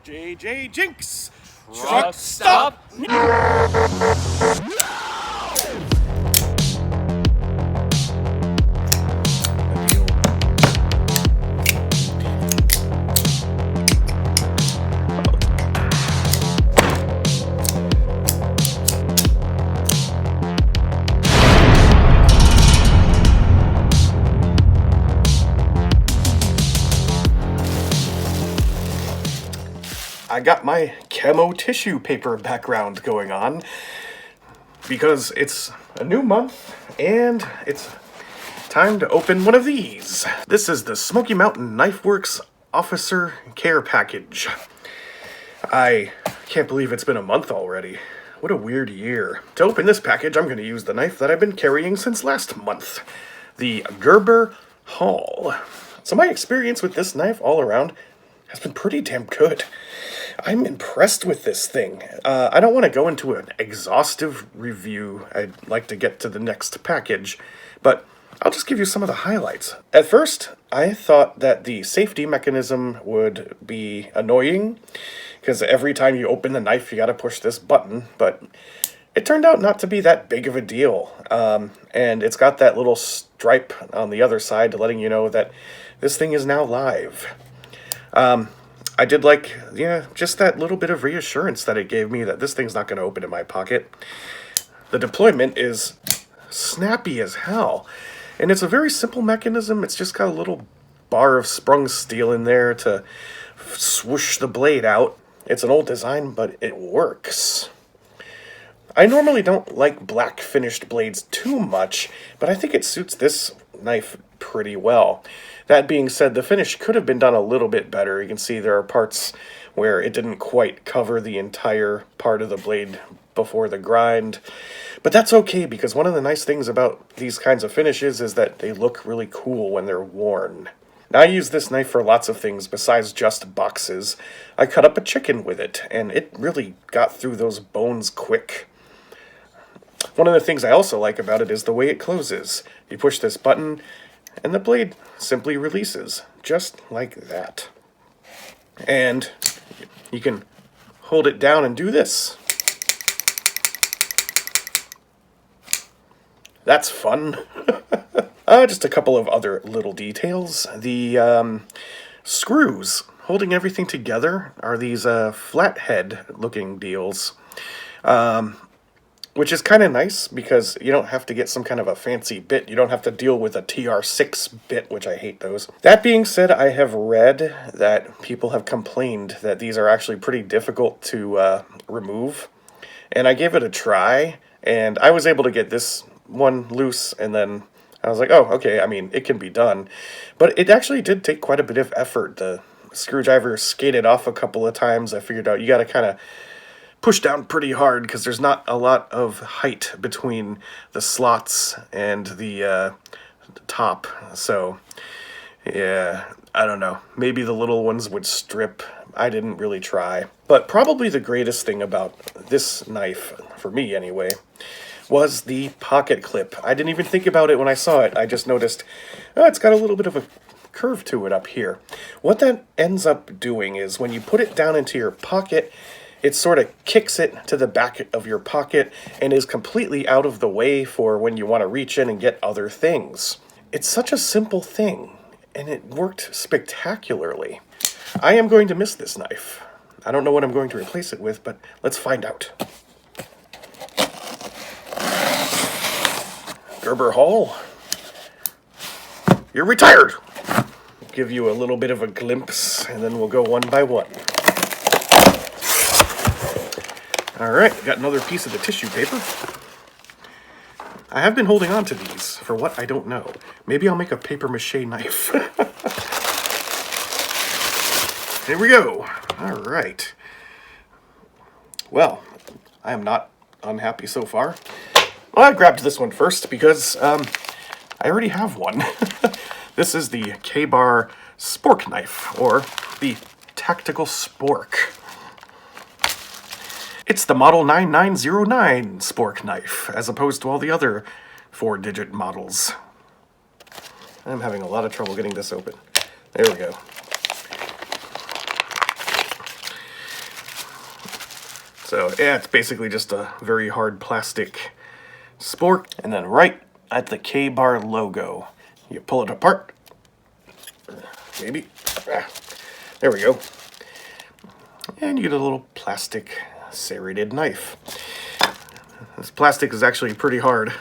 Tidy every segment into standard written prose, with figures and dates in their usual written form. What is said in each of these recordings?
JJ Jinx! Truck stop! I got my camo tissue paper background going on because it's a new month and it's time to open one of these. This is the Smoky Mountain Knife Works Officer Care Package. I can't believe it's been a month already. What a weird year. To open this package, I'm going to use the knife that I've been carrying since last month, the Gerber Hall. So my experience with this knife all around has been pretty damn good. I'm impressed with this thing. I don't want to go into an exhaustive review. I'd like to get to the next package, but I'll just give you some of the highlights. At first, I thought that the safety mechanism would be annoying, because every time you open the knife, you gotta push this button, but it turned out not to be that big of a deal. And it's got that little stripe on the other side letting you know that this thing is now live. I did like, just that little bit of reassurance that it gave me that this thing's not going to open in my pocket. The deployment is snappy as hell. And it's a very simple mechanism. It's just got a little bar of sprung steel in there to swoosh the blade out. It's an old design, but it works. I normally don't like black finished blades too much, but I think it suits this knife pretty well. That being said, the finish could have been done a little bit better. You can see there are parts where it didn't quite cover the entire part of the blade before the grind. But that's okay, because one of the nice things about these kinds of finishes is that they look really cool when they're worn. Now, I use this knife for lots of things besides just boxes. I cut up a chicken with it, and it really got through those bones quick. One of the things I also like about it is the way it closes. You push this button, and the blade simply releases, just like that. And you can hold it down and do this. That's fun. Just a couple of other little details. The screws holding everything together are these flathead looking deals. Which is kind of nice because you don't have to get some kind of a fancy bit. You don't have to deal with a TR6 bit, which I hate those. That being said, I have read that people have complained that these are actually pretty difficult to remove. And I gave it a try, and I was able to get this one loose, and then I was like, oh, okay, I mean, it can be done. But it actually did take quite a bit of effort. The screwdriver skated off a couple of times. I figured out you got to kind of push down pretty hard because there's not a lot of height between the slots and the top. So, yeah, I don't know. Maybe the little ones would strip. I didn't really try. But probably the greatest thing about this knife, for me anyway, was the pocket clip. I didn't even think about it when I saw it. I just noticed, oh, it's got a little bit of a curve to it up here. What that ends up doing is when you put it down into your pocket, it sort of kicks it to the back of your pocket and is completely out of the way for when you want to reach in and get other things. It's such a simple thing, and it worked spectacularly. I am going to miss this knife. I don't know what I'm going to replace it with, but let's find out. Gerber Hall, you're retired. I'll give you a little bit of a glimpse, and then we'll go one by one. Alright, got another piece of the tissue paper. I have been holding on to these for what I don't know. Maybe I'll make a paper mache knife. Here we go. Alright. Well, I am not unhappy so far. Well, I grabbed this one first because I already have one. This is the K-Bar Spork knife, or the Tactical Spork. It's the Model 9909 Spork knife, as opposed to all the other 4-digit models. I'm having a lot of trouble getting this open. There we go. So yeah, it's basically just a very hard plastic spork. And then right at the K-bar logo, you pull it apart. Maybe. There we go. And you get a little plastic serrated knife. This plastic is actually pretty hard,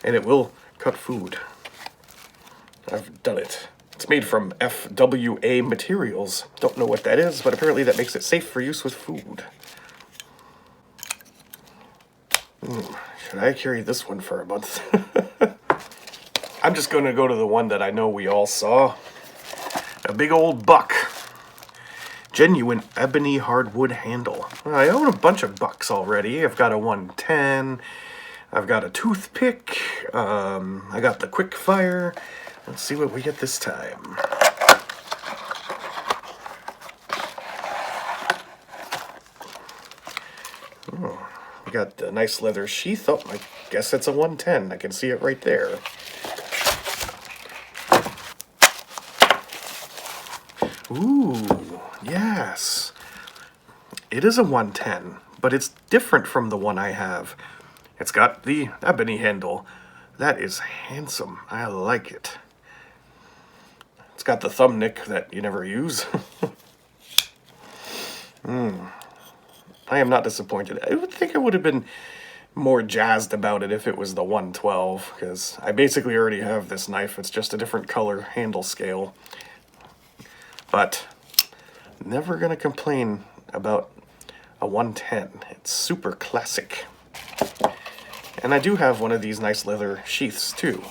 and it will cut food. I've done it. It's made from FWA materials. Don't know what that is, but apparently that makes it safe for use with food. Should I carry this one for a month? I'm just going to go to the one that I know we all saw. A big old buck. Genuine ebony hardwood handle. I own a bunch of bucks already. I've got a 110. I've got a toothpick. I got the quick fire. Let's see what we get this time. Oh, we got the nice leather sheath. Oh, I guess it's a 110. I can see it right there. Ooh, yes. It is a 110, but it's different from the one I have. It's got the ebony handle. That is handsome. I like it. It's got the thumb nick that you never use. I am not disappointed. I would think I would have been more jazzed about it if it was the 112, because I basically already have this knife. It's just a different color handle scale. But never gonna complain about a 110. It's super classic. And I do have one of these nice leather sheaths too.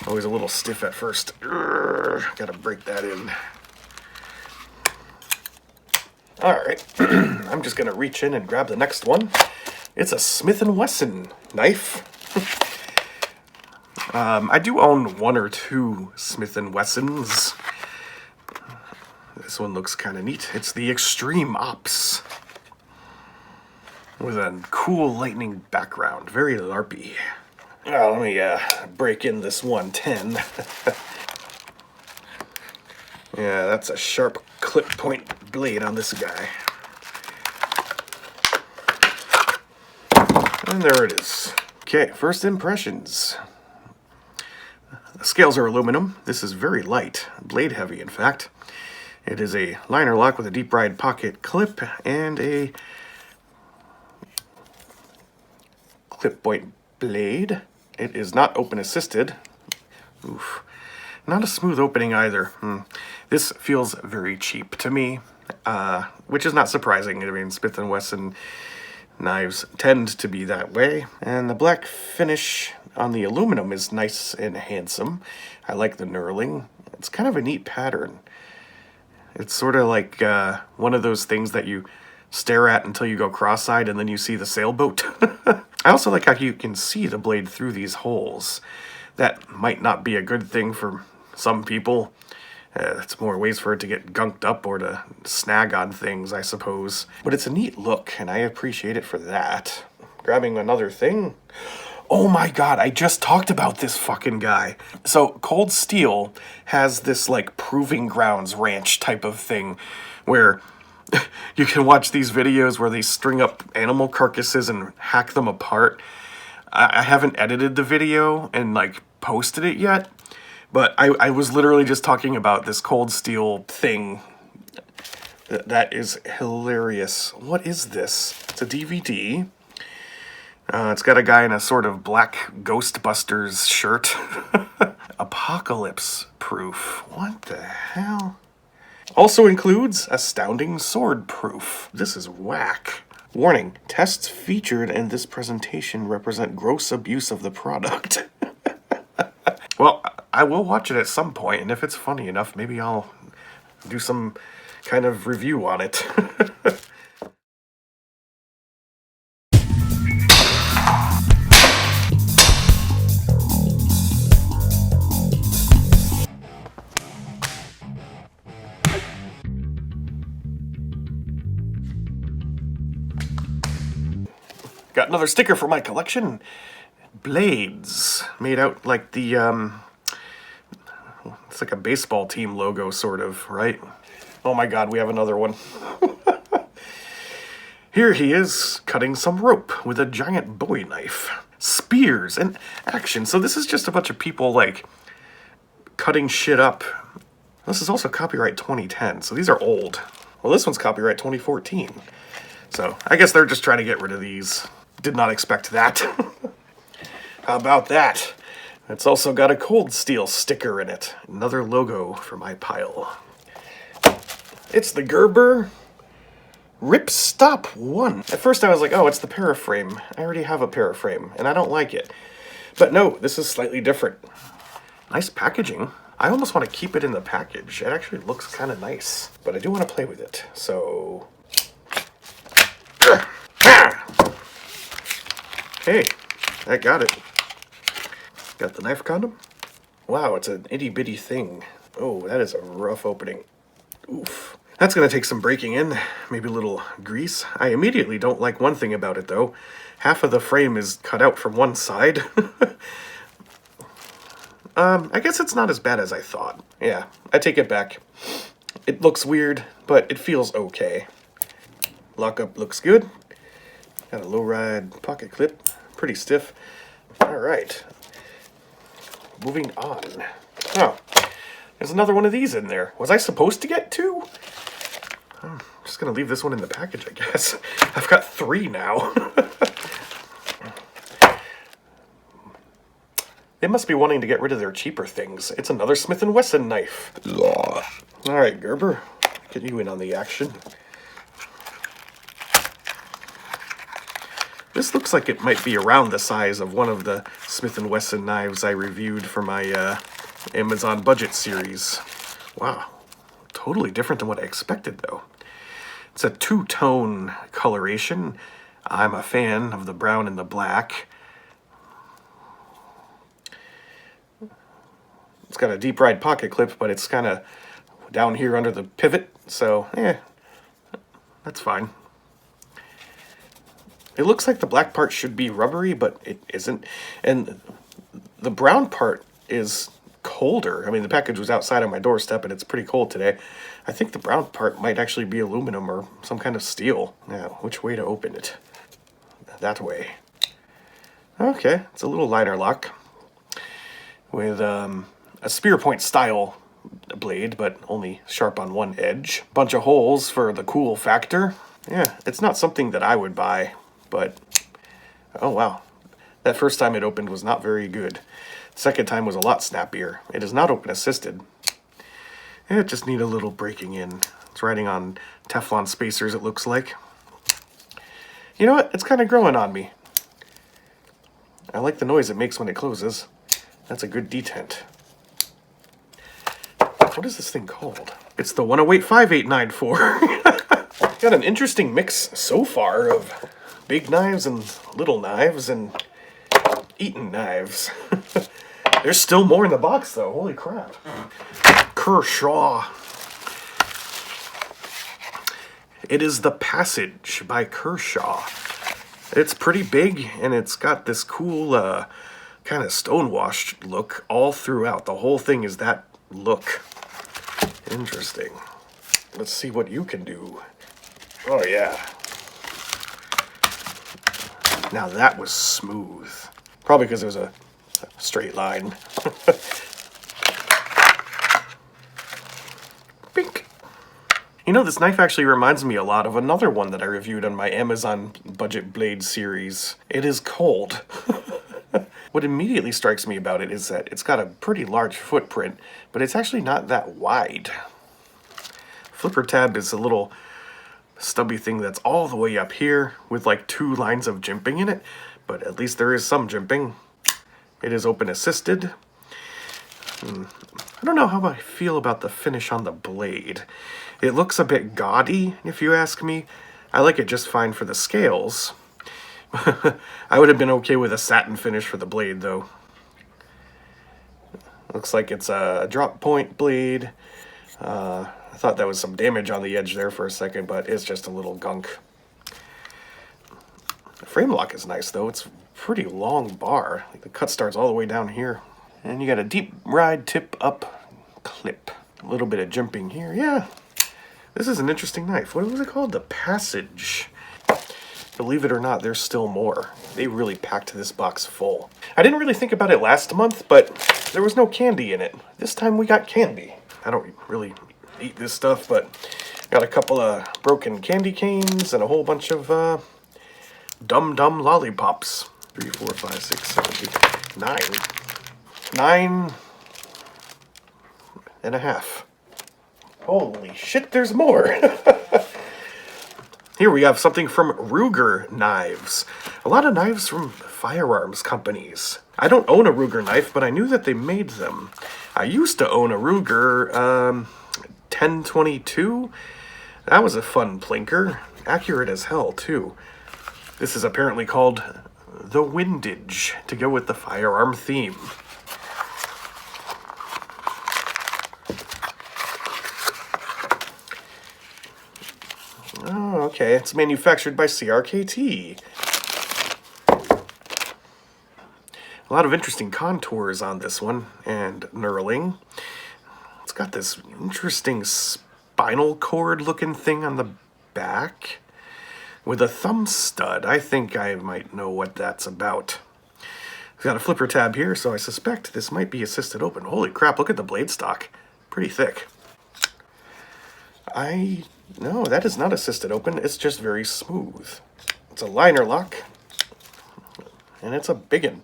Always a little stiff at first. Gotta break that in. Alright, I'm just gonna reach in and grab the next one. It's a Smith & Wesson knife. I do own one or two Smith & Wessons. This one looks kind of neat. It's the Extreme Ops. With a cool lightning background. Very LARPy. Let me break in this 110. Yeah, that's a sharp clip point blade on this guy. And there it is. Okay, first impressions. The scales are aluminum. This is very light, blade heavy in fact. It is a liner lock with a deep ride pocket clip and a clip point blade. It is not open assisted. Oof. Not a smooth opening either. This feels very cheap to me, which is not surprising. I mean, Smith & Wesson knives tend to be that way. And the black finish on the aluminum is nice and handsome. I like the knurling. It's kind of a neat pattern. It's sort of like one of those things that you stare at until you go cross-eyed and then you see the sailboat. I also like how you can see the blade through these holes. That might not be a good thing for some people. It's more ways for it to get gunked up or to snag on things, I suppose. But it's a neat look, and I appreciate it for that. Grabbing another thing. Oh my god, I just talked about this fucking guy. So, Cold Steel has this, like, Proving Grounds ranch type of thing where you can watch these videos where they string up animal carcasses and hack them apart. I haven't edited the video and, like, posted it yet, but I was literally just talking about this Cold Steel thing. That is hilarious. What is this? It's a DVD. It's got a guy in a sort of black Ghostbusters shirt. Apocalypse proof. What the hell? Also includes astounding sword proof. This is whack. Warning, tests featured in this presentation represent gross abuse of the product. Well, I will watch it at some point, and if it's funny enough, maybe I'll do some kind of review on it. Got another sticker for my collection. Blades. Made out like the, it's like a baseball team logo, sort of, right? Oh my god, we have another one. Here he is, cutting some rope with a giant Bowie knife. Spears and action. So this is just a bunch of people, like, cutting shit up. This is also copyright 2010, so these are old. Well, this one's copyright 2014. So I guess they're just trying to get rid of these. Did not expect that. How about that? It's also got a Cold Steel sticker in it. Another logo for my pile. It's the Gerber Ripstop 1. At first I was like, oh, it's the paraframe. I already have a paraframe, and I don't like it. But no, this is slightly different. Nice packaging. I almost want to keep it in the package. It actually looks kind of nice, but I do want to play with it. So, hey, I got it. Got the knife condom. Wow, it's an itty bitty thing. Oh, that is a rough opening. Oof. That's gonna take some breaking in, maybe a little grease. I immediately don't like one thing about it though. Half of the frame is cut out from one side. I guess it's not as bad as I thought. Yeah, I take it back. It looks weird, but it feels okay. Lockup looks good. Got a low ride pocket clip, pretty stiff. All right, moving on. Oh, there's another one of these in there. Was I supposed to get two? I'm just gonna leave this one in the package, I guess. I've got 3 now. They must be wanting to get rid of their cheaper things. It's another Smith & Wesson knife. All right, Gerber, get you in on the action. This looks like it might be around the size of one of the Smith & Wesson knives I reviewed for my Amazon budget series. Wow, totally different than what I expected though. It's a 2-tone coloration. I'm a fan of the brown and the black. It's got a deep ride pocket clip, but it's kind of down here under the pivot, so that's fine. It looks like the black part should be rubbery, but it isn't. And the brown part is colder. I mean, the package was outside on my doorstep, and it's pretty cold today. I think the brown part might actually be aluminum or some kind of steel. Now, which way to open it? That way. Okay, it's a little liner lock with a spear point style blade, but only sharp on one edge. Bunch of holes for the cool factor. Yeah, it's not something that I would buy, but oh wow. That first time it opened was not very good. Second time was a lot snappier. It is not open assisted. It just need a little breaking in. It's riding on Teflon spacers, it looks like. You know what? It's kind of growing on me. I like the noise it makes when it closes. That's a good detent. What is this thing called? It's the 1085894. Got an interesting mix so far of big knives and little knives and eaten knives. There's still more in the box though, holy crap. Kershaw. It is the Passage by Kershaw. It's pretty big and it's got this cool kind of stonewashed look all throughout. The whole thing is that look. Interesting. Let's see what you can do. Oh yeah. Now that was smooth. Probably because it was a straight line. Bink. You know, this knife actually reminds me a lot of another one that I reviewed on my Amazon Budget Blade series. It is cold. What immediately strikes me about it is that it's got a pretty large footprint, but it's actually not that wide. Flipper tab is a little stubby thing that's all the way up here with like 2 lines of jimping in it, but at least there is some jimping. It is open assisted. I don't know how I feel about the finish on the blade. It looks a bit gaudy, if you ask me. I like it just fine for the scales. I would have been okay with a satin finish for the blade, though. Looks like it's a drop point blade. I thought that was some damage on the edge there for a second, but it's just a little gunk. The frame lock is nice, though. It's a pretty long bar. Like the cut starts all the way down here. And you got a deep ride tip up clip. A little bit of jimping here. Yeah, This is an interesting knife. What was it called? The Passage. Believe it or not, there's still more. They really packed this box full. I didn't really think about it last month, but there was no candy in it. This time we got candy. I don't really eat this stuff, but got a couple of broken candy canes and a whole bunch of Dum Dum lollipops. 3, 4, 5, 6, 7, 8, 9. 9 and a half. Holy shit, there's more. Here we have something from Ruger Knives. A lot of knives from firearms companies. I don't own a Ruger knife, but I knew that they made them. I used to own a Ruger 1022. That was a fun plinker. Accurate as hell, too. This is apparently called the Windage, to go with the firearm theme. Oh, okay. It's manufactured by CRKT. A lot of interesting contours on this one, and knurling. It's got this interesting spinal cord looking thing on the back with a thumb stud. I think I might know what that's about. It's got a flipper tab here, so I suspect this might be assisted open. Holy crap, look at the blade stock. Pretty thick. No, that is not assisted open. It's just very smooth. It's a liner lock, and it's a biggin.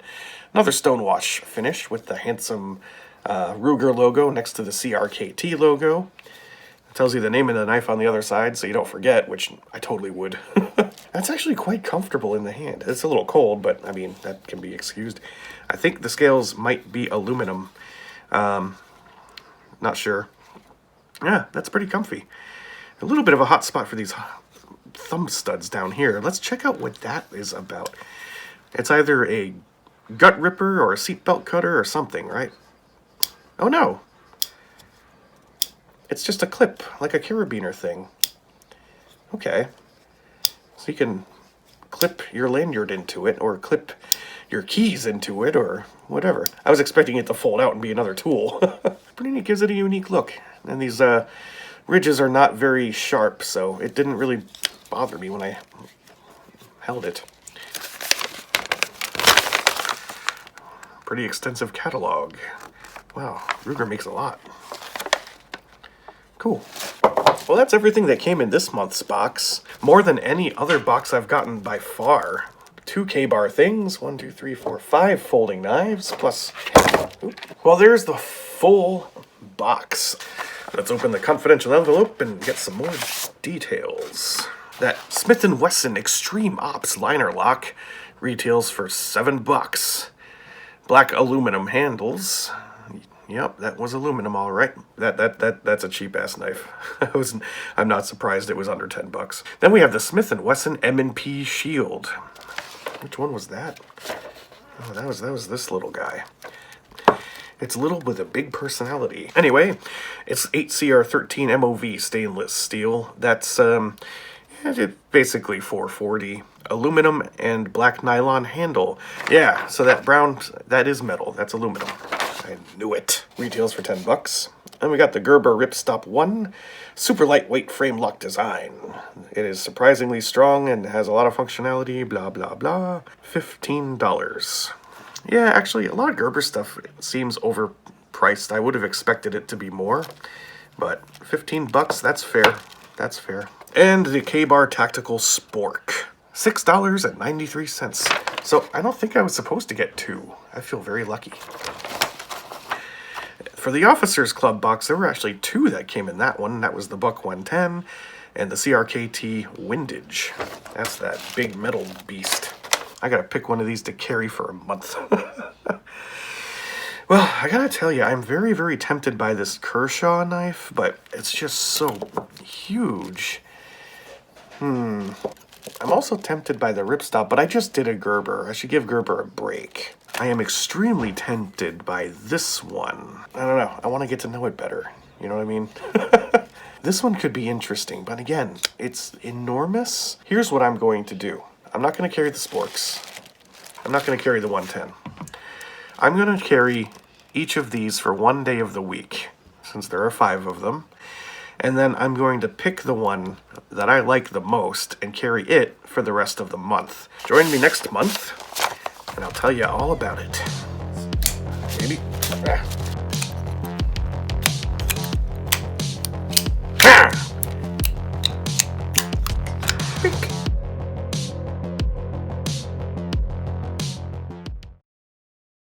Another stonewash finish with the handsome Ruger logo next to the CRKT logo. It tells you the name of the knife on the other side so you don't forget, which I totally would. That's actually quite comfortable in the hand. It's a little cold, but I mean, that can be excused. I think the scales might be aluminum. Not sure. Yeah, that's pretty comfy. A little bit of a hot spot for these thumb studs down here. Let's check out what that is about. It's either a gut ripper or a seatbelt cutter or something, right? Oh no. It's just a clip, like a carabiner thing. Okay. So you can clip your lanyard into it, or clip your keys into it, or whatever. I was expecting it to fold out and be another tool. Pretty neat, gives it a unique look. And these ridges are not very sharp, so it didn't really bother me when I held it. Pretty extensive catalog. Wow, Ruger makes a lot. Cool. Well, that's everything that came in this month's box. More than any other box I've gotten by far. 2 K-bar things, 1, 2, 3, 4, 5 folding knives, plus... Well, there's the full box. Let's open the confidential envelope and get some more details. That Smith & Wesson Extreme Ops liner lock retails for $7. Black aluminum handles. Yep, that was aluminum, all right. That's a cheap-ass knife. I'm not surprised it was under $10. Then we have the Smith & Wesson M&P Shield. Which one was that? Oh, that was this little guy. It's little with a big personality. Anyway, it's 8CR13 MOV stainless steel. That's basically 440. Aluminum and black nylon handle. Yeah, so that brown, that is metal. That's aluminum. I knew it. Retails for $10. And we got the Gerber Ripstop 1 super lightweight frame lock design. It is surprisingly strong and has a lot of functionality, blah, blah, blah. $15. Yeah, actually, a lot of Gerber stuff seems overpriced. I would have expected it to be more, but $15, that's fair. That's fair. And the K-Bar Tactical Spork, $6.93. So I don't think I was supposed to get 2. I feel very lucky. For the Officers Club box, there were actually 2 that came in that one. That was the Buck 110 and the CRKT Windage. That's that big metal beast. I gotta pick one of these to carry for a month. Well, I gotta tell you, I'm very, very tempted by this Kershaw knife, but it's just so huge. I'm also tempted by the Ripstop, but I just did a Gerber. I should give Gerber a break. I am extremely tempted by this one. I don't know. I want to get to know it better. You know what I mean? This one could be interesting, but again, it's enormous. Here's what I'm going to do. I'm not going to carry the sporks. I'm not going to carry the 110. I'm going to carry each of these for one day of the week, since there are 5 of them. and then I'm going to pick the one that I like the most and carry it for the rest of the month. Join me next month, and I'll tell you all about it. Maybe.